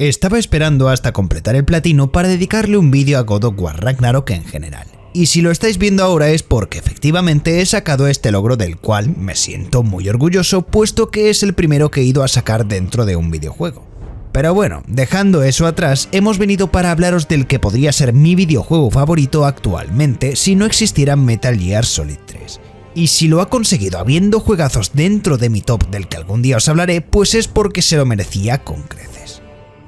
Estaba esperando hasta completar el platino para dedicarle un vídeo a God of War Ragnarok en general. Y si lo estáis viendo ahora es porque efectivamente he sacado este logro del cual me siento muy orgulloso, puesto que es el primero que he ido a sacar dentro de un videojuego. Pero bueno, dejando eso atrás, hemos venido para hablaros del que podría ser mi videojuego favorito actualmente si no existiera Metal Gear Solid 3. Y si lo ha conseguido habiendo juegazos dentro de mi top del que algún día os hablaré, pues es porque se lo merecía con creces.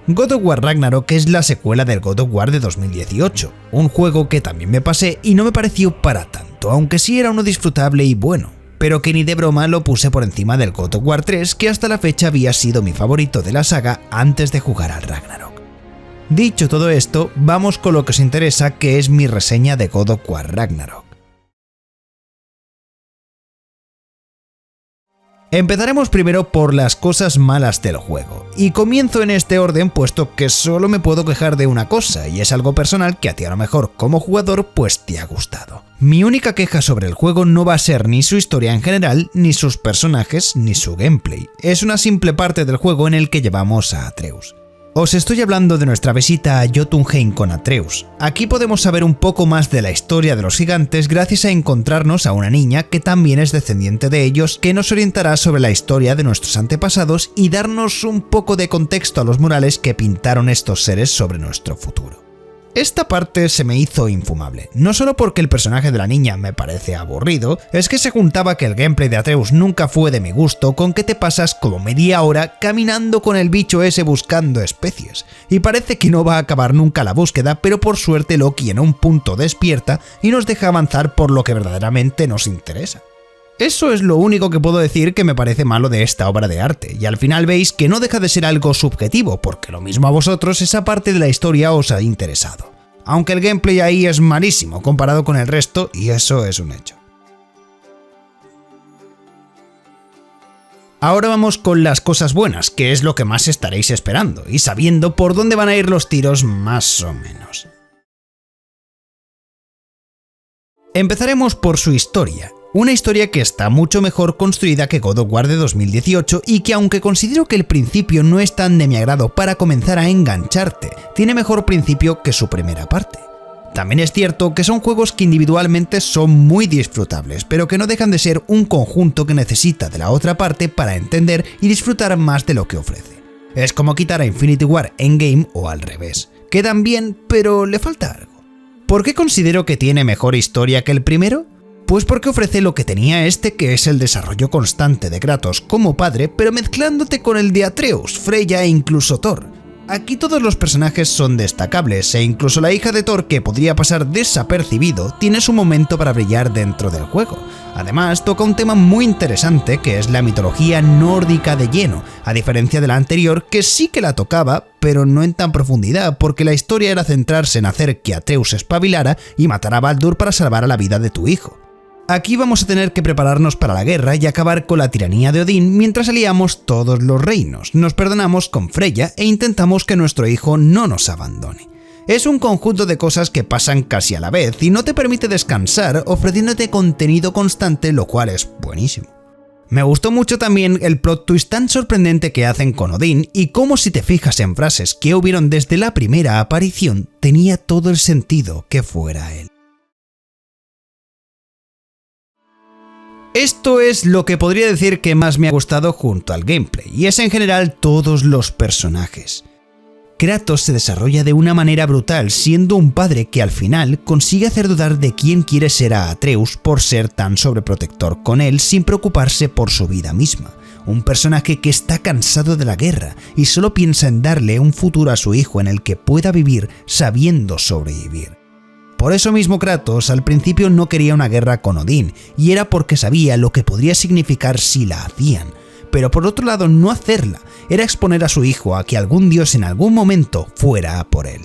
God of War Ragnarok es la secuela del God of War de 2018, un juego que también me pasé y no me pareció para tanto, aunque sí era uno disfrutable y bueno, pero que ni de broma lo puse por encima del God of War 3, que hasta la fecha había sido mi favorito de la saga antes de jugar al Ragnarok. Dicho todo esto, vamos con lo que os interesa, que es mi reseña de God of War Ragnarok. Empezaremos primero por las cosas malas del juego, y comienzo en este orden puesto que solo me puedo quejar de una cosa, y es algo personal que a ti a lo mejor como jugador pues te ha gustado. Mi única queja sobre el juego no va a ser ni su historia en general, ni sus personajes, ni su gameplay, es una simple parte del juego en el que llevamos a Atreus. Os estoy hablando de nuestra visita a Jotunheim con Atreus. Aquí podemos saber un poco más de la historia de los gigantes gracias a encontrarnos a una niña que también es descendiente de ellos, que nos orientará sobre la historia de nuestros antepasados y darnos un poco de contexto a los murales que pintaron estos seres sobre nuestro futuro. Esta parte se me hizo infumable, no solo porque el personaje de la niña me parece aburrido, es que se juntaba que el gameplay de Atreus nunca fue de mi gusto, con que te pasas como media hora caminando con el bicho ese buscando especies, y parece que no va a acabar nunca la búsqueda, pero por suerte Loki en un punto despierta y nos deja avanzar por lo que verdaderamente nos interesa. Eso es lo único que puedo decir que me parece malo de esta obra de arte, y al final veis que no deja de ser algo subjetivo, porque lo mismo a vosotros esa parte de la historia os ha interesado. Aunque el gameplay ahí es malísimo comparado con el resto, y eso es un hecho. Ahora vamos con las cosas buenas, que es lo que más estaréis esperando, y sabiendo por dónde van a ir los tiros más o menos. Empezaremos por su historia. Una historia que está mucho mejor construida que God of War de 2018 y que, aunque considero que el principio no es tan de mi agrado para comenzar a engancharte, tiene mejor principio que su primera parte. También es cierto que son juegos que individualmente son muy disfrutables, pero que no dejan de ser un conjunto que necesita de la otra parte para entender y disfrutar más de lo que ofrece. Es como quitar a Infinity War Endgame o al revés. Quedan bien, pero le falta algo. ¿Por qué considero que tiene mejor historia que el primero? Pues porque ofrece lo que tenía este, que es el desarrollo constante de Kratos como padre, pero mezclándote con el de Atreus, Freya e incluso Thor. Aquí todos los personajes son destacables, e incluso la hija de Thor, que podría pasar desapercibido, tiene su momento para brillar dentro del juego. Además, toca un tema muy interesante, que es la mitología nórdica de lleno, a diferencia de la anterior, que sí que la tocaba, pero no en tan profundidad, porque la historia era centrarse en hacer que Atreus espabilara y matara a Baldur para salvar la vida de tu hijo. Aquí vamos a tener que prepararnos para la guerra y acabar con la tiranía de Odín mientras aliamos todos los reinos, nos perdonamos con Freya e intentamos que nuestro hijo no nos abandone. Es un conjunto de cosas que pasan casi a la vez y no te permite descansar, ofreciéndote contenido constante, lo cual es buenísimo. Me gustó mucho también el plot twist tan sorprendente que hacen con Odín y cómo, si te fijas en frases que hubieron desde la primera aparición, tenía todo el sentido que fuera él. Esto es lo que podría decir que más me ha gustado junto al gameplay, y es en general todos los personajes. Kratos se desarrolla de una manera brutal, siendo un padre que al final consigue hacer dudar de quién quiere ser a Atreus por ser tan sobreprotector con él sin preocuparse por su vida misma. Un personaje que está cansado de la guerra y solo piensa en darle un futuro a su hijo en el que pueda vivir sabiendo sobrevivir. Por eso mismo Kratos al principio no quería una guerra con Odín, y era porque sabía lo que podría significar si la hacían. Pero por otro lado, no hacerla era exponer a su hijo a que algún dios en algún momento fuera a por él.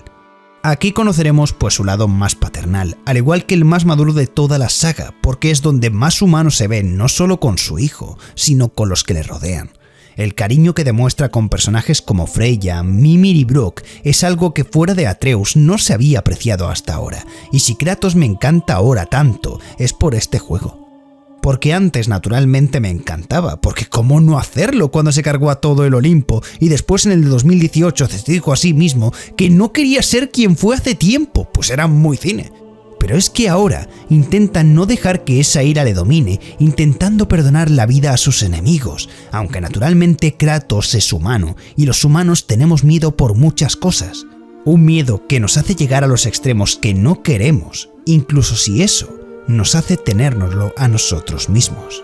Aquí conoceremos pues su lado más paternal, al igual que el más maduro de toda la saga, porque es donde más humano se ve no solo con su hijo, sino con los que le rodean. El cariño que demuestra con personajes como Freya, Mimir y Brok es algo que fuera de Atreus no se había apreciado hasta ahora, y si Kratos me encanta ahora tanto, es por este juego. porque antes naturalmente me encantaba, porque cómo no hacerlo cuando se cargó a todo el Olimpo y después en el de 2018 se dijo a sí mismo que no quería ser quien fue hace tiempo, pues era muy cine. Pero es que ahora intenta no dejar que esa ira le domine, intentando perdonar la vida a sus enemigos, aunque naturalmente Kratos es humano y los humanos tenemos miedo por muchas cosas. Un miedo que nos hace llegar a los extremos que no queremos, incluso si eso nos hace tenérnoslo a nosotros mismos.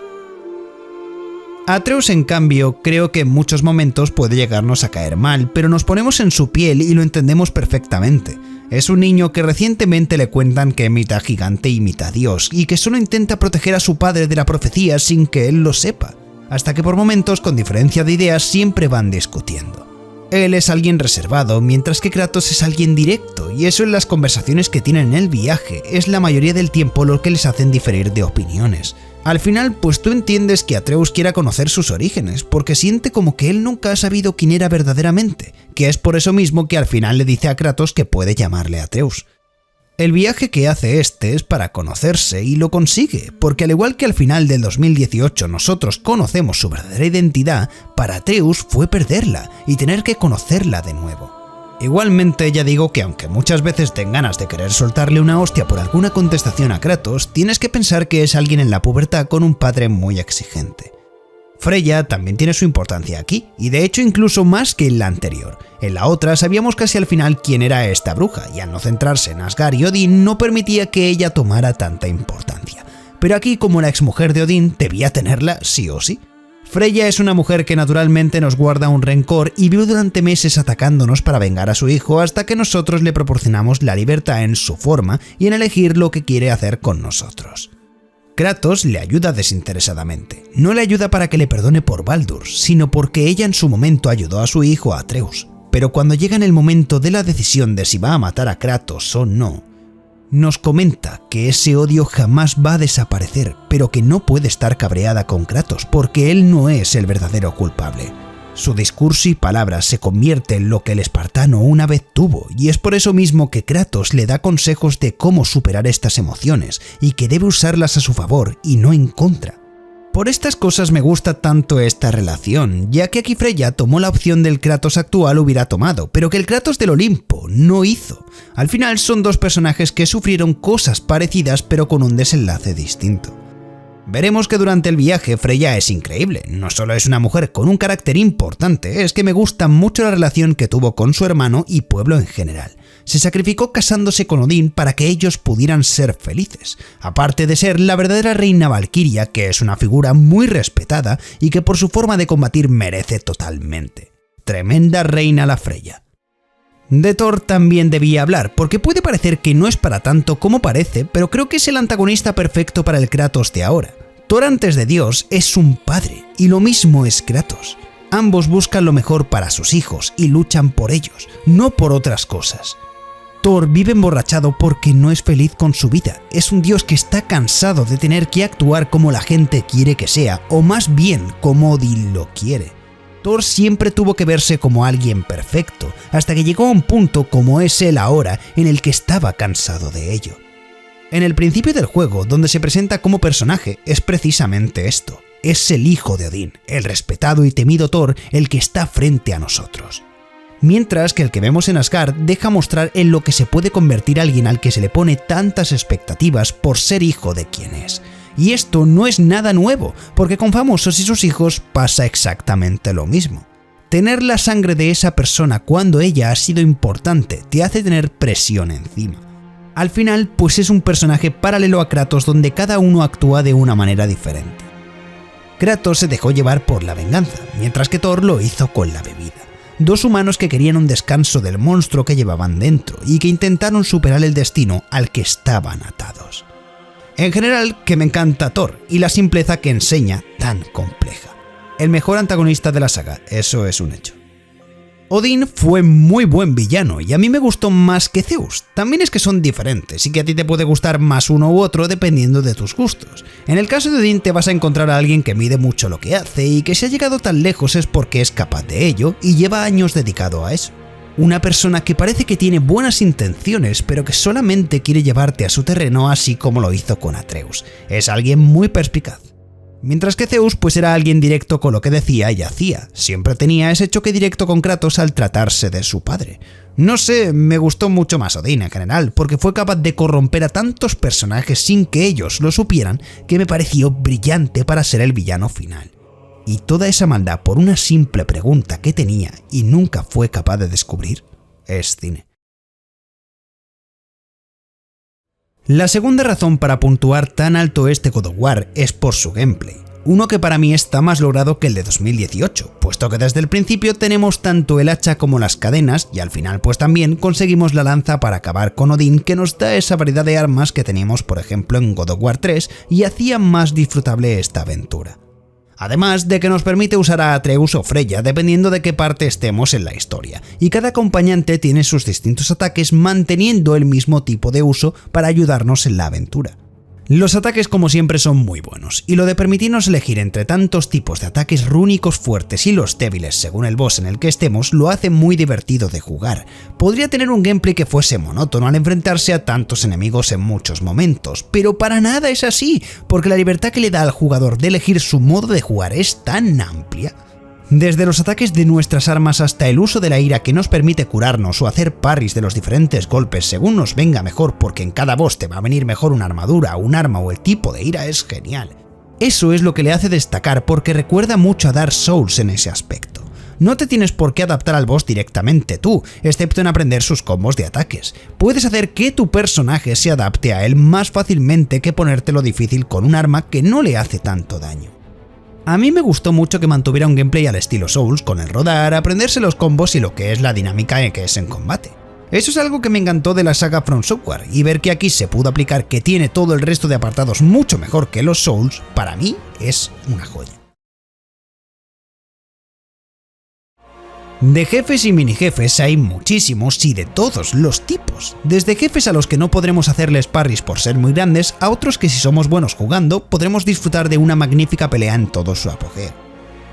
Atreus, en cambio, creo que en muchos momentos puede llegarnos a caer mal, pero nos ponemos en su piel y lo entendemos perfectamente. Es un niño que recientemente le cuentan que es mitad gigante y mitad dios, y que solo intenta proteger a su padre de la profecía sin que él lo sepa, hasta que por momentos, con diferencia de ideas, siempre van discutiendo. Él es alguien reservado, mientras que Kratos es alguien directo, y eso en las conversaciones que tienen en el viaje es la mayoría del tiempo lo que les hacen diferir de opiniones. Al final, pues tú entiendes que Atreus quiera conocer sus orígenes, porque siente como que él nunca ha sabido quién era verdaderamente, que es por eso mismo que al final le dice a Kratos que puede llamarle Atreus. El viaje que hace este es para conocerse y lo consigue, porque al igual que al final del 2018 nosotros conocemos su verdadera identidad, para Atreus fue perderla y tener que conocerla de nuevo. Igualmente ya digo que aunque muchas veces ten ganas de querer soltarle una hostia por alguna contestación a Kratos, tienes que pensar que es alguien en la pubertad con un padre muy exigente. Freya también tiene su importancia aquí, y de hecho incluso más que en la anterior. En la otra sabíamos casi al final quién era esta bruja, y al no centrarse en Asgard y Odín no permitía que ella tomara tanta importancia. Pero aquí, como la exmujer de Odín, debía tenerla sí o sí. Freya es una mujer que naturalmente nos guarda un rencor y vive durante meses atacándonos para vengar a su hijo hasta que nosotros le proporcionamos la libertad en su forma y en elegir lo que quiere hacer con nosotros. Kratos le ayuda desinteresadamente. No le ayuda para que le perdone por Baldur, sino porque ella en su momento ayudó a su hijo Atreus. Pero cuando llega en el momento de la decisión de si va a matar a Kratos o no, nos comenta que ese odio jamás va a desaparecer, pero que no puede estar cabreada con Kratos porque él no es el verdadero culpable. Su discurso y palabras se convierte en lo que el espartano una vez tuvo, y es por eso mismo que Kratos le da consejos de cómo superar estas emociones y que debe usarlas a su favor y no en contra. Por estas cosas me gusta tanto esta relación, ya que aquí Freya tomó la opción del Kratos actual hubiera tomado, pero que el Kratos del Olimpo no hizo. Al final son dos personajes que sufrieron cosas parecidas pero con un desenlace distinto. Veremos que durante el viaje Freya es increíble, no solo es una mujer con un carácter importante, es que me gusta mucho la relación que tuvo con su hermano y pueblo en general. Se sacrificó casándose con Odín para que ellos pudieran ser felices, aparte de ser la verdadera reina valquiria, que es una figura muy respetada y que por su forma de combatir merece totalmente. Tremenda reina la Freya. De Thor también debía hablar, porque puede parecer que no es para tanto como parece, pero creo que es el antagonista perfecto para el Kratos de ahora. Thor antes de Dios es un padre, y lo mismo es Kratos. Ambos buscan lo mejor para sus hijos y luchan por ellos, no por otras cosas. Thor vive emborrachado porque no es feliz con su vida, es un dios que está cansado de tener que actuar como la gente quiere que sea, o más bien como Odín lo quiere. Thor siempre tuvo que verse como alguien perfecto, hasta que llegó a un punto como es él ahora, en el que estaba cansado de ello. En el principio del juego, donde se presenta como personaje, es precisamente esto. Es el hijo de Odín, el respetado y temido Thor, el que está frente a nosotros. Mientras que el que vemos en Asgard deja mostrar en lo que se puede convertir alguien al que se le pone tantas expectativas por ser hijo de quien es. Y esto no es nada nuevo, porque con famosos y sus hijos pasa exactamente lo mismo. Tener la sangre de esa persona cuando ella ha sido importante te hace tener presión encima. Al final, pues es un personaje paralelo a Kratos donde cada uno actúa de una manera diferente. Kratos se dejó llevar por la venganza, mientras que Thor lo hizo con la bebida. Dos humanos que querían un descanso del monstruo que llevaban dentro y que intentaron superar el destino al que estaban atados. En general, que me encanta Thor y la simpleza que enseña tan compleja. El mejor antagonista de la saga, eso es un hecho. Odín fue muy buen villano y a mí me gustó más que Zeus. También es que son diferentes y que a ti te puede gustar más uno u otro dependiendo de tus gustos. En el caso de Odín te vas a encontrar a alguien que mide mucho lo que hace y que si ha llegado tan lejos es porque es capaz de ello y lleva años dedicado a eso. Una persona que parece que tiene buenas intenciones pero que solamente quiere llevarte a su terreno así como lo hizo con Atreus. Es alguien muy perspicaz. Mientras que Zeus pues era alguien directo con lo que decía y hacía, siempre tenía ese choque directo con Kratos al tratarse de su padre. No sé, me gustó mucho más Odín en general, porque fue capaz de corromper a tantos personajes sin que ellos lo supieran, que me pareció brillante para ser el villano final. Y toda esa maldad por una simple pregunta que tenía y nunca fue capaz de descubrir, es cine. La segunda razón para puntuar tan alto este God of War es por su gameplay, uno que para mí está más logrado que el de 2018, puesto que desde el principio tenemos tanto el hacha como las cadenas y al final pues también conseguimos la lanza para acabar con Odín, que nos da esa variedad de armas que teníamos por ejemplo en God of War 3 y hacía más disfrutable esta aventura. Además de que nos permite usar a Atreus o Freya dependiendo de qué parte estemos en la historia, y cada acompañante tiene sus distintos ataques manteniendo el mismo tipo de uso para ayudarnos en la aventura. Los ataques como siempre son muy buenos, y lo de permitirnos elegir entre tantos tipos de ataques rúnicos fuertes y los débiles según el boss en el que estemos lo hace muy divertido de jugar. Podría tener un gameplay que fuese monótono al enfrentarse a tantos enemigos en muchos momentos, pero para nada es así, porque la libertad que le da al jugador de elegir su modo de jugar es tan amplia. Desde los ataques de nuestras armas hasta el uso de la ira que nos permite curarnos o hacer parries de los diferentes golpes según nos venga mejor, porque en cada boss te va a venir mejor una armadura, un arma o el tipo de ira, es genial. Eso es lo que le hace destacar, porque recuerda mucho a Dark Souls en ese aspecto. No te tienes por qué adaptar al boss directamente tú, excepto en aprender sus combos de ataques. Puedes hacer que tu personaje se adapte a él más fácilmente que ponértelo difícil con un arma que no le hace tanto daño. A mí me gustó mucho que mantuviera un gameplay al estilo Souls, con el rodar, aprenderse los combos y lo que es la dinámica que es en combate. Eso es algo que me encantó de la saga From Software, y ver que aquí se pudo aplicar que tiene todo el resto de apartados mucho mejor que los Souls, para mí es una joya. De jefes y mini jefes hay muchísimos y de todos los tipos, desde jefes a los que no podremos hacerles parries por ser muy grandes, a otros que si somos buenos jugando podremos disfrutar de una magnífica pelea en todo su apogeo.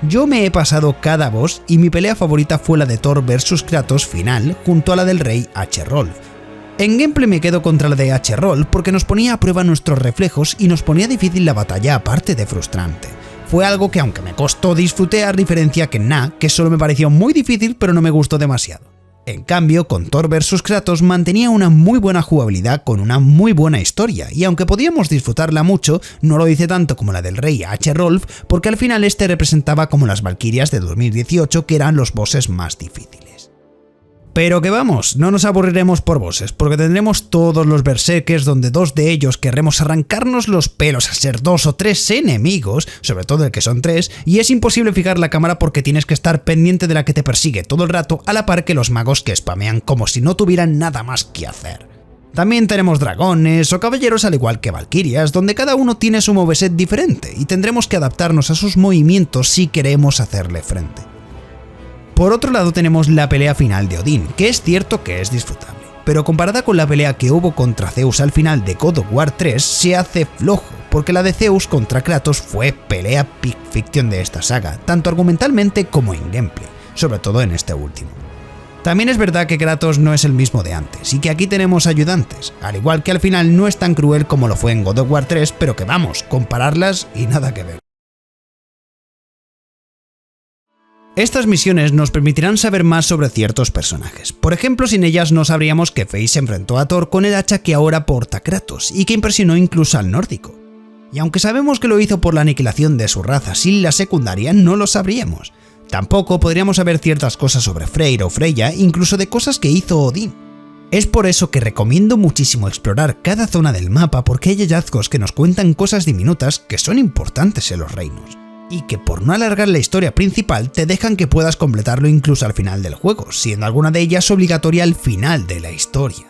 Yo me he pasado cada boss y mi pelea favorita fue la de Thor vs Kratos final junto a la del rey H-Rolf. En gameplay me quedo contra la de H-Rolf porque nos ponía a prueba nuestros reflejos y nos ponía difícil la batalla aparte de frustrante. Fue algo que aunque me costó disfruté a diferencia que en Na, que solo me pareció muy difícil pero no me gustó demasiado. En cambio, con Thor vs Kratos mantenía una muy buena jugabilidad con una muy buena historia, y aunque podíamos disfrutarla mucho, no lo hice tanto como la del rey H-Rolf, porque al final este representaba como las Valquirias de 2018, que eran los bosses más difíciles. Pero que vamos, no nos aburriremos por bosses, porque tendremos todos los berserkers donde dos de ellos querremos arrancarnos los pelos a ser 2 o 3 enemigos, sobre todo el que son 3, y es imposible fijar la cámara porque tienes que estar pendiente de la que te persigue todo el rato, a la par que los magos que spamean como si no tuvieran nada más que hacer. También tenemos dragones o caballeros al igual que valquirias, donde cada uno tiene su moveset diferente, y tendremos que adaptarnos a sus movimientos si queremos hacerle frente. Por otro lado tenemos la pelea final de Odín, que es cierto que es disfrutable, pero comparada con la pelea que hubo contra Zeus al final de God of War 3 se hace flojo, porque la de Zeus contra Kratos fue pelea Pulp Fiction de esta saga, tanto argumentalmente como en gameplay, sobre todo en este último. También es verdad que Kratos no es el mismo de antes, y que aquí tenemos ayudantes, al igual que al final no es tan cruel como lo fue en God of War 3, pero que vamos, compararlas y nada que ver. Estas misiones nos permitirán saber más sobre ciertos personajes. Por ejemplo, sin ellas no sabríamos que Face se enfrentó a Thor con el hacha que ahora porta Kratos, y que impresionó incluso al nórdico. Y aunque sabemos que lo hizo por la aniquilación de su raza sin la secundaria, no lo sabríamos. Tampoco podríamos saber ciertas cosas sobre Freyr o Freya, incluso de cosas que hizo Odín. Es por eso que recomiendo muchísimo explorar cada zona del mapa, porque hay hallazgos que nos cuentan cosas diminutas que son importantes en los reinos, y que por no alargar la historia principal te dejan que puedas completarlo incluso al final del juego, siendo alguna de ellas obligatoria al final de la historia.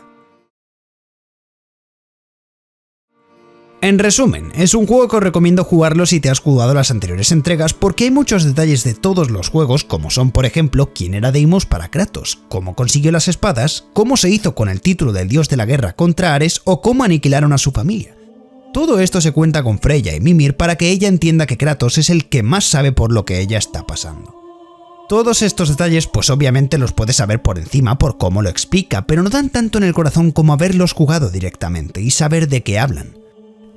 En resumen, es un juego que os recomiendo jugarlo si te has jugado las anteriores entregas, porque hay muchos detalles de todos los juegos, como son por ejemplo quién era Deimos para Kratos, cómo consiguió las espadas, cómo se hizo con el título del dios de la guerra contra Ares o cómo aniquilaron a su familia. Todo esto se cuenta con Freya y Mimir para que ella entienda que Kratos es el que más sabe por lo que ella está pasando. Todos estos detalles pues obviamente los puedes saber por encima por cómo lo explica, pero no dan tanto en el corazón como haberlos jugado directamente y saber de qué hablan.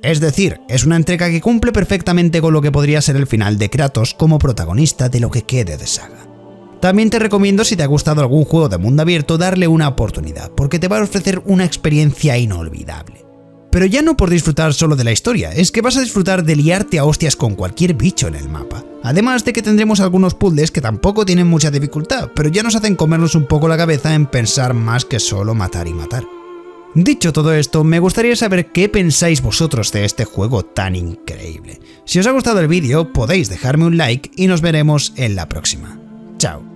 Es decir, es una entrega que cumple perfectamente con lo que podría ser el final de Kratos como protagonista de lo que quede de saga. También te recomiendo, si te ha gustado algún juego de mundo abierto, darle una oportunidad, porque te va a ofrecer una experiencia inolvidable. Pero ya no por disfrutar solo de la historia, es que vas a disfrutar de liarte a hostias con cualquier bicho en el mapa. Además de que tendremos algunos puzzles que tampoco tienen mucha dificultad, pero ya nos hacen comernos un poco la cabeza en pensar más que solo matar y matar. Dicho todo esto, me gustaría saber qué pensáis vosotros de este juego tan increíble. Si os ha gustado el vídeo, podéis dejarme un like y nos veremos en la próxima. Chao.